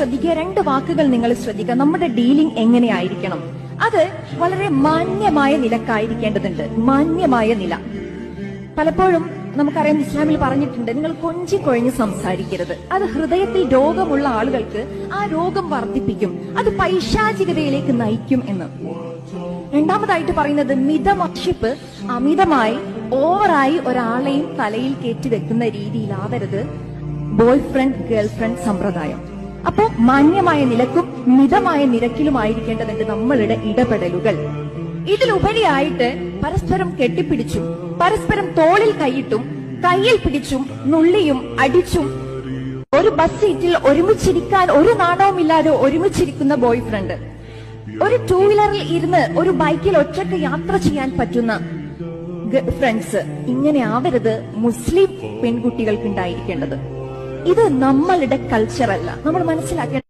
ശ്രദ്ധിക്കുക, രണ്ട് വാക്കുകൾ നിങ്ങൾ ശ്രദ്ധിക്കുക. നമ്മുടെ ഡീലിംഗ് എങ്ങനെയായിരിക്കണം? അത് വളരെ മാന്യമായ നിലക്കായിരിക്കേണ്ടതുണ്ട്. മാന്യമായ നില. പലപ്പോഴും നമുക്കറിയാം, ഇസ്ലാമിൽ പറഞ്ഞിട്ടുണ്ട്, നിങ്ങൾ കൊഞ്ചിക്കൊഴിഞ്ഞ് സംസാരിക്കരുത്. അത് ഹൃദയത്തിൽ രോഗമുള്ള ആളുകൾക്ക് ആ രോഗം വർദ്ധിപ്പിക്കും, അത് പൈശാചികതയിലേക്ക് നയിക്കും എന്ന്. രണ്ടാമതായിട്ട് പറയുന്നത് മിതമക്ഷിപ്പ്, അമിതമായി ഓവറായി ഒരാളെയും തലയിൽ കയറ്റിവെക്കുന്ന രീതിയിലാവരുത് ബോയ് ഫ്രണ്ട് ഗേൾ ഫ്രണ്ട് സമ്പ്രദായം. അപ്പോ മാന്യമായ നിലക്കും മിതമായ നിരക്കിലുമായിരിക്കേണ്ടതുണ്ട് നമ്മളുടെ ഇടപെടലുകൾ. ഇതിലുപരിയായിട്ട് പരസ്പരം കെട്ടിപ്പിടിച്ചും പരസ്പരം തോളിൽ കൈയിട്ടും കയ്യിൽ പിടിച്ചും നുള്ളിയും അടിച്ചും ഒരു ബസ് സീറ്റിൽ ഒരുമിച്ചിരിക്കാൻ ഒരു നാണവുമില്ലാതെ ഒരുമിച്ചിരിക്കുന്ന ബോയ് ഫ്രണ്ട്, ഒരു ടൂ വീലറിൽ ഇരുന്ന് ഒരു ബൈക്കിൽ ഒറ്റയ്ക്ക് യാത്ര ചെയ്യാൻ പറ്റുന്ന ഫ്രണ്ട്സ്, ഇങ്ങനെ ആവരുത് മുസ്ലിം പെൺകുട്ടികൾക്ക് ഉണ്ടായിരിക്കേണ്ടത്. ഇത് നമ്മളുടെ കൾച്ചറല്ല. നമ്മൾ മനസ്സിലാക്കേണ്ട